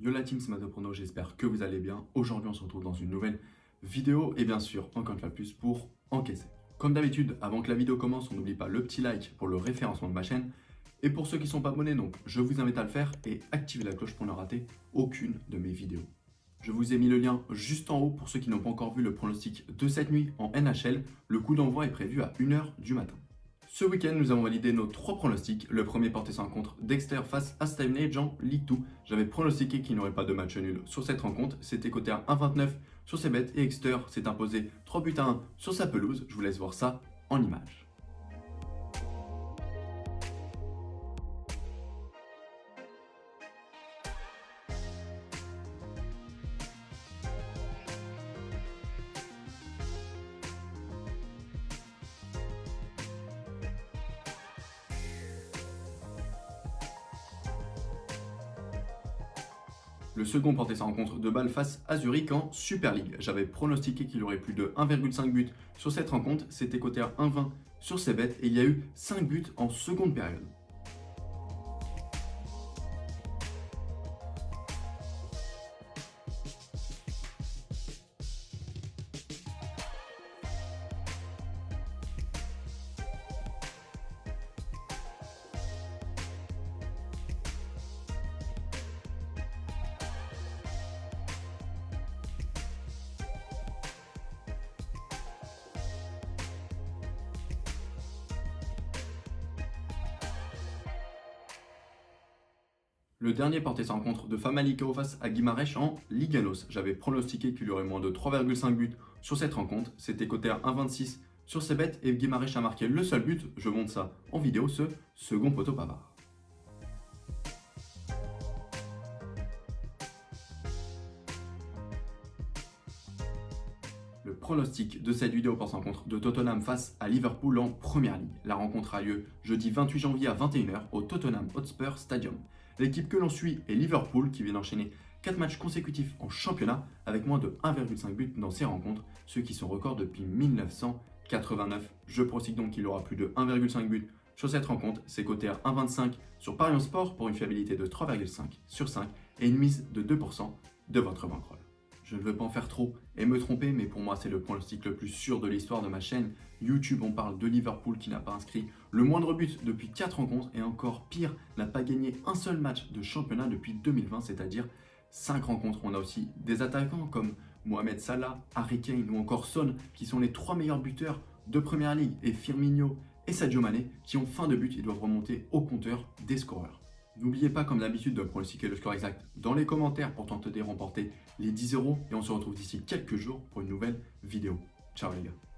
Yo la team, c'est Matoprono, j'espère que vous allez bien. Aujourd'hui, on se retrouve dans une nouvelle vidéo et bien sûr, encore une fois plus pour encaisser. Comme d'habitude, avant que la vidéo commence, on n'oublie pas le petit like pour le référencement de ma chaîne. Et pour ceux qui ne sont pas abonnés, donc je vous invite à le faire et activer la cloche pour ne rater aucune de mes vidéos. Je vous ai mis le lien juste en haut pour ceux qui n'ont pas encore vu le pronostic de cette nuit en NHL. Le coup d'envoi est prévu à 1h du matin. Ce week-end, nous avons validé nos 3 pronostics. Le premier portait sur la rencontre Dexter face à Stevenage en Ligue 2. J'avais pronostiqué qu'il n'y aurait pas de match nul sur cette rencontre. C'était coté à 1,29 sur ses bêtes et Dexter s'est imposé 3 buts à 1 sur sa pelouse. Je vous laisse voir ça en images. Le second portait sa rencontre de Bâle face à Zurich en Super League. J'avais pronostiqué qu'il y aurait plus de 1,5 buts sur cette rencontre. C'était coté à 1,20 sur ses bêtes et il y a eu 5 buts en seconde période. Le dernier portait sa rencontre de Famalicão face à Guimarães en Liganos. J'avais pronostiqué qu'il y aurait moins de 3,5 buts sur cette rencontre. C'était coté à 1,26 sur ses bêtes et Guimarães a marqué le seul but. Je montre ça en vidéo, ce second poteau Pavard. Le pronostic de cette vidéo porte en rencontre de Tottenham face à Liverpool en Première Ligue. La rencontre a lieu jeudi 28 janvier à 21h au Tottenham Hotspur Stadium. L'équipe que l'on suit est Liverpool qui vient d'enchaîner 4 matchs consécutifs en championnat avec moins de 1,5 buts dans ces rencontres, ce qui sont records depuis 1989. Je pronostique donc qu'il aura plus de 1,5 buts sur cette rencontre. C'est coté à 1,25 sur Paris Sport pour une fiabilité de 3,5 sur 5 et une mise de 2% de votre bankroll. Je ne veux pas en faire trop et me tromper, mais pour moi, c'est le pronostic le plus sûr de l'histoire de ma chaîne YouTube. On parle de Liverpool qui n'a pas inscrit le moindre but depuis 4 rencontres et encore pire, n'a pas gagné un seul match de championnat depuis 2020, c'est-à-dire 5 rencontres. On a aussi des attaquants comme Mohamed Salah, Harry Kane ou encore Son qui sont les 3 meilleurs buteurs de Première Ligue et Firmino et Sadio Mané qui ont fin de but et doivent remonter au compteur des scoreurs. N'oubliez pas comme d'habitude de pronostiquer le score exact dans les commentaires pour tenter de remporter les 10 € et on se retrouve d'ici quelques jours pour une nouvelle vidéo. Ciao les gars.